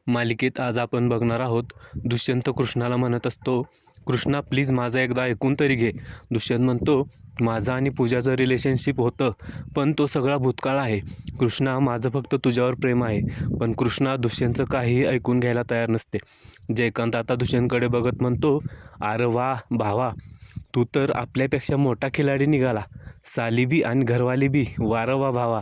मालिकेत आज आपण बघणार आहोत. दुष्यंत कृष्णाला म्हणत असतो, कृष्णा प्लीज माझं एकदा ऐकून तरी घे. दुष्यंत म्हणतो, माझं आणि पूजाचं रिलेशनशिप होतं, पण तो सगळा भूतकाळ आहे. कृष्णा माझं फक्त तुझ्यावर प्रेम आहे. पण कृष्णा दुष्यंतचं काहीही ऐकून घ्यायला तयार नसते. जयकांत आता दुष्यंतकडे बघत म्हणतो, अरे वा भावा, तू तर आपल्यापेक्षा मोठा खिलाडी निघाला. सालीबी आणि घरवालीबी, वारं वा भावा.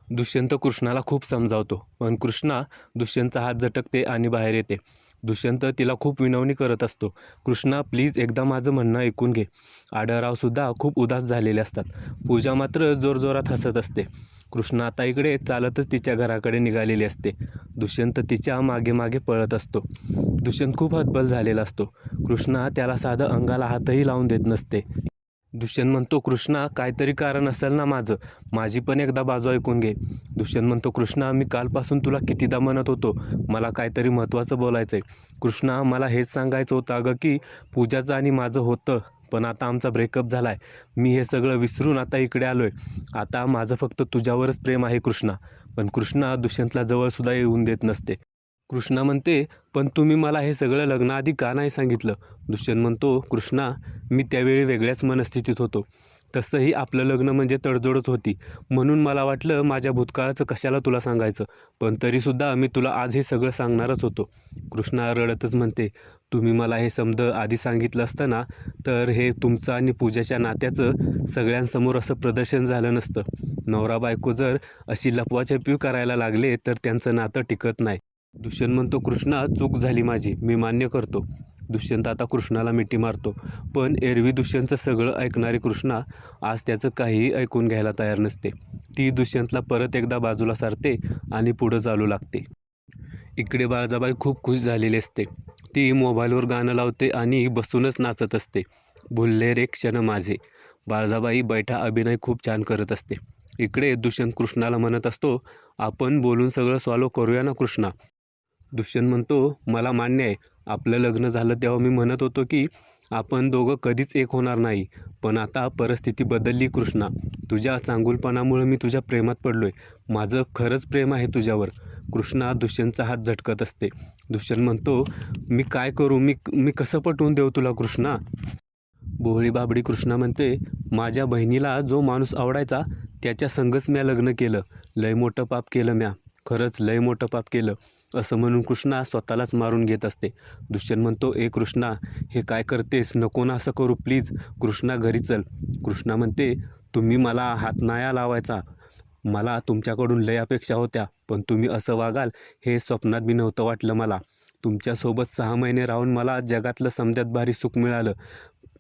दुष्यंत कृष्णाला खूप समजावतो, पण कृष्णा दुष्यंतचा हात झटकते आणि बाहेर येते. दुष्यंत तिला खूप विनवणी करत असतो, कृष्णा प्लीज एकदा माझं म्हणणं ऐकून घे. आढळरावसुद्धा खूप उदास झालेले असतात. पूजा मात्र जोरजोरात हसत असते. कृष्णा आता इकडे चालतच तिच्या घराकडे निघालेली असते. दुष्यंत तिच्या मागे मागे पळत असतो. दुष्यंत खूप हतबल झालेला असतो. कृष्णा त्याला साधं अंगाला हातही लावून देत नसते. दुष्यंत म्हणतो, कृष्णा काहीतरी कारण असेल ना माझं, माझी पण एकदा बाजू ऐकून घे. दुष्यंत म्हणतो, कृष्णा मी कालपासून तुला कितीदा म्हणत होतो, मला काहीतरी महत्त्वाचं बोलायचं आहे. कृष्णा मला हेच सांगायचं होतं अगं की पूजाचं आणि माझं होतं, पण आता आमचा ब्रेकअप झाला आहे. मी हे सगळं विसरून आता इकडे आलो आहे. आता माझं फक्त तुझ्यावरच प्रेम आहे कृष्णा. पण कृष्णा दुष्यंतला जवळसुद्धा येऊन देत नसते. कृष्णा म्हणते, पण तुम्ही मला हे सगळं लग्नाआधी का नाही सांगितलं. दुष्यंत म्हणतो, कृष्णा मी त्यावेळी वेगळ्याच मनस्थितीत होतो. तसंही आपलं लग्न म्हणजे तडजोडच होती, म्हणून मला वाटलं माझ्या भूतकाळाचं कशाला तुला सांगायचं, पण तरीसुद्धा मी तुला आज हे सगळं सांगणारच होतो. कृष्णा रडतच म्हणते, तुम्ही मला हे समज आधी सांगितलं असतं ना, तर हे तुमचं आणि पूजाच्या नात्याचं सगळ्यांसमोर असं प्रदर्शन झालं नसतं. नवरा बायको जर अशी लपवाछपवी करायला लागले तर त्यांचं नातं टिकत नाही. दुष्यंत म्हणतो, कृष्णा चूक झाली माझी, मी मान्य करतो. दुष्यंत आता कृष्णाला मिठी मारतो, पण एरवी दुष्यंतचं सगळं ऐकणारी कृष्णा आज त्याचं काहीही ऐकून घ्यायला तयार नसते. ती दुष्यंतला परत एकदा बाजूला सारते आणि पुढं चालू लागते. इकडे बाळजाबाई खूप खुश झालेली असते. ती मोबाईलवर गाणं लावते आणि बसूनच नाचत असते. भुलले रे क्षण माझे. बाळजाबाई बैठा अभिनय खूप छान करत असते. इकडे दुष्यंत कृष्णाला म्हणत असतो, आपण बोलून सगळं सॉल्व्ह करूया ना कृष्णा. दुष्यंत म्हणतो, मला मान्य आहे, आपलं लग्न झालं तेव्हा मी म्हणत होतो की आपण दोघं कधीच एक होणार नाही, पण आता परिस्थिती बदलली कृष्णा. तुझ्या चांगुलपणामुळे मी तुझ्या प्रेमात पडलोय. माझं खरंच प्रेम आहे तुझ्यावर. कृष्णा दुष्यंतचा हात झटकत असते. दुष्यंत म्हणतो, मी काय करू, मी कसं पटवून देऊ तुला कृष्णा. भोळी बाबडी कृष्णा म्हणते, माझ्या बहिणीला जो माणूस आवडायचा त्याच्या संगच म्या लग्न केलं. लय मोठं पाप केलं म्या, खरंच लय मोठं पाप केलं, असं म्हणून कृष्णा स्वतःलाच मारून घेत असते. दुष्यंत म्हणतो, ए कृष्णा हे काय करतेस, नको ना असं करू प्लीज. कृष्णा घरी चल. कृष्णा म्हणते, तुम्ही मला हात नाया लावायचा. मला तुमच्याकडून लय अपेक्षा होत्या, पण तुम्ही असं वागाल हे स्वप्नात बी नव्हतं वाटलं मला. तुमच्यासोबत 6 महिने राहून मला जगातलं समद्यात भारी सुख मिळालं.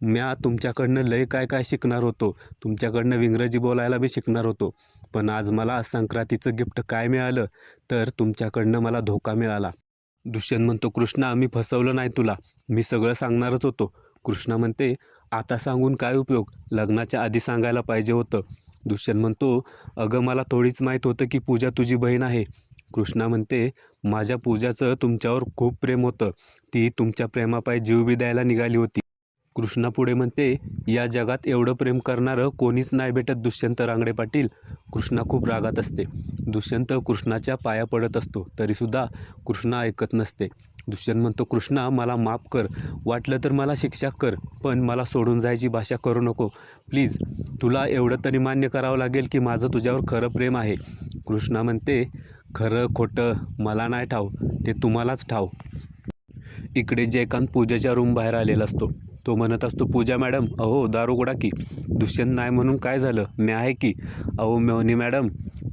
म्या तुमच्याकडनं लय काय काय शिकणार होतो. तुमच्याकडनं इंग्रजी बोलायला बी शिकणार होतो. पण आज मला संक्रांतीचं गिफ्ट काय मिळालं, तर तुमच्याकडनं मला धोका मिळाला. दुष्यंत म्हणतो, कृष्णा मी फसवलं नाही तुला, मी सगळं सांगणारच होतो. कृष्णा म्हणते, आता सांगून काय उपयोग, लग्नाच्या आधी सांगायला पाहिजे होतं. दुष्यंत म्हणतो, अगं मला थोडीच माहीत होतं की पूजा तुझी बहीण आहे. कृष्णा म्हणते, माझ्या पूजाचं तुमच्यावर खूप प्रेम होतं. ती तुमच्या प्रेमापायी जीव बी द्यायला निघाली होती. कृष्णा पुढे म्हणते, या जगात एवढं प्रेम करणारं कोणीच नाही भेटत दुष्यंत रांगडे पाटील. कृष्णा खूप रागात असते. दुष्यंत कृष्णाच्या पाया पडत असतो, तरीसुद्धा कृष्णा ऐकत नसते. दुष्यंत म्हणतो, कृष्णा मला माफ कर, वाटलं तर मला शिक्षा कर, पण मला सोडून जायची भाषा करू नको प्लीज. तुला एवढं तरी मान्य करावं लागेल की माझं तुझ्यावर खरं प्रेम आहे. कृष्णा म्हणते, खरं खोटं मला नाही ठाव, ते तुम्हालाच ठाव. इकडे जयकांत पूजाच्या रूम बाहेर आलेला असतो. तो म्हणत असतो, पूजा मॅडम अहो दारू उघडा की. दुष्यंत नाही म्हणून काय झालं, मी आहे की. अहो मेवणी मॅडम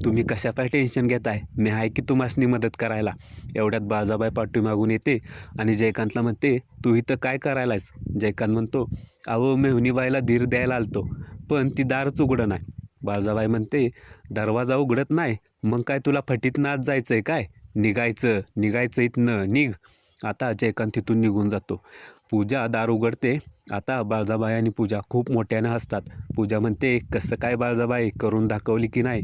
तुम्ही कशापाय टेन्शन घेताय, मी आहे की तुम्हासनी मदत करायला. एवढ्यात बाळजाबाई पाठीमागून येते आणि जयकांतला म्हणते, तू इथं काय करायलायस. जयकांत म्हणतो, अहो मेहुणीबाईला धीर द्यायला आलतो, पण ती दारच उघडं नाही. बाळजाबाई म्हणते, दरवाजा उघडत नाही मग काय तुला फटीतनं आत जायचं आहे काय, निघायचं इथनं निघ. आता जयकांत तिथून निघून जातो. पूजा दार उघडते. आता बाळजाबाई आणि पूजा खूप मोठ्यानं हसतात. पूजा म्हणते, कसं काय बाळजाबाई, करून दाखवली की नाही.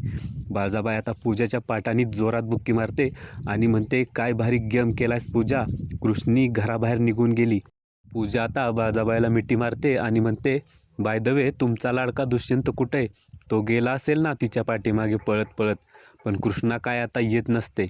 बाळजाबाई आता पूजाच्या पाठाने जोरात बुक्की मारते आणि म्हणते, काय भारी गेम केलायस पूजा. कृष्णी घराबाहेर निघून गेली. पूजा आता बाळजाबाईला मिठी मारते आणि म्हणते, बाय द वे तुमचा लाडका दुष्यंत कुठे, तो गेला असेल ना तिच्या पाठीमागे पळत पळत, पण कृष्णा काय आता येत नसते.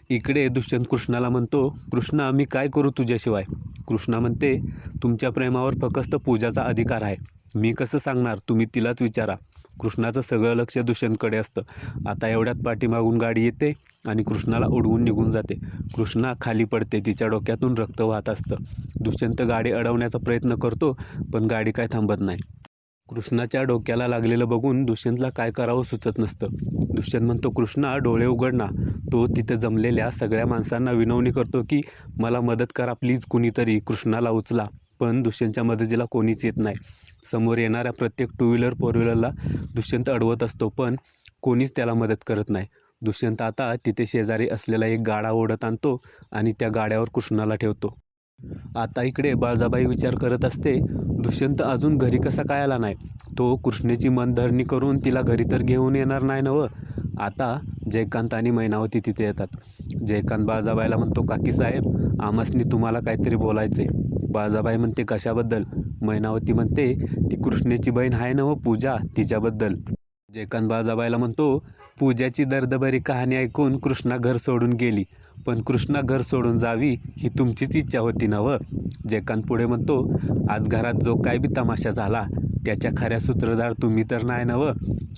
इकडे दुष्यंत कृष्णाला म्हणतो, कृष्णा मी काय करू तुझ्याशिवाय. कृष्णा म्हणते, तुमच्या प्रेमावर फक्त पूजाचा अधिकार आहे. मी कसं सांगणार, तुम्ही तिलाच विचारा. कृष्णाचं सगळं लक्ष दुष्यंतकडे असतं. आता एवढ्यात पाठीमागून गाडी येते आणि कृष्णाला उडवून निघून जाते. कृष्णा खाली पडते, तिच्या डोक्यातून रक्त वाहत असतं. दुष्यंत गाडी अडवण्याचा प्रयत्न करतो, पण गाडी काय थांबत नाही. कृष्णाच्या डोक्याला लागलेलं बघून दुष्यंतला काय करावं सुचत नसतं. दुष्यंत म्हणतो, कृष्णा डोळे उघड ना. तो तिथं जमलेल्या सगळ्या माणसांना विनवणी करतो की मला मदत करा प्लीज, कुणीतरी कृष्णाला उचला. पण दुष्यंतच्या मदतीला कोणीच येत नाही. समोर येणाऱ्या प्रत्येक टू व्हीलर फोर व्हीलरला दुष्यंत अडवत असतो, पण कोणीच त्याला मदत करत नाही. दुष्यंत आता तिथे शेजारी असलेला एक गाडा ओढत आणतो आणि त्या गाड्यावर कृष्णाला ठेवतो. आता इकडे बाळजाबाई विचार करत असते, दुष्यंत अजून घरी कसा काय आला नाही. तो कृष्णेची मनधरणी करून तिला घरी तर घेऊन येणार नाही नवं. आता जयकांत आणि मैनावती तिथे येतात. जयकांत बाळजाबाईला म्हणतो, काकीसाहेब आमासनी तुम्हाला काहीतरी बोलायचं आहे. बाळजाबाई म्हणते, कशाबद्दल. मैनावती म्हणते, ती कृष्णेची बहीण आहे नवं पूजा, तिच्याबद्दल. जयकांत बाळजाबाईला म्हणतो, पूजाची दर्दभरी कहाणी ऐकून कृष्णा घर सोडून गेली, पण कृष्णा घर सोडून जावी ही तुमचीच इच्छा होती नवं. जयकांत पुढे म्हणतो, आज घरात जो काय बी तमाशा झाला त्याच्या खऱ्या सूत्रधार तुम्ही तर नाही नवं.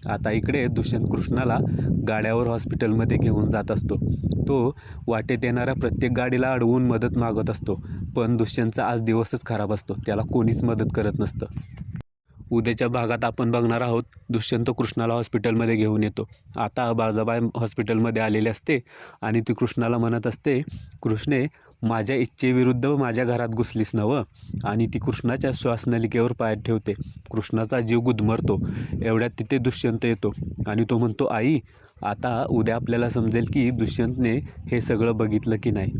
आता इकडे दुष्यंत कृष्णाला गाड्यावर हॉस्पिटलमध्ये घेऊन जात असतो. तो वाटेत येणाऱ्या प्रत्येक गाडीला अडवून मदत मागत असतो, पण दुष्यंतचा आज दिवसच खराब असतो. त्याला कोणीच मदत करत नसतं. उद्याच्या भागात आपण बघणार आहोत, दुष्यंत कृष्णाला हॉस्पिटलमध्ये घेऊन येतो. आता बाळजाबाई हॉस्पिटलमध्ये आलेली असते आणि ती कृष्णाला म्हणत असते, कृष्णे माझ्या इच्छेविरुद्ध माझ्या घरात घुसलीस नवं. आणि ती कृष्णाच्या श्वासनलिकेवर पाय ठेवते. कृष्णाचा जीव गुदमरतो. एवढ्यात तिथे दुष्यंत येतो आणि तो म्हणतो, आई आता उद्या आपल्याला समजेल की दुष्यंतने हे सगळं बघितलं की नाही.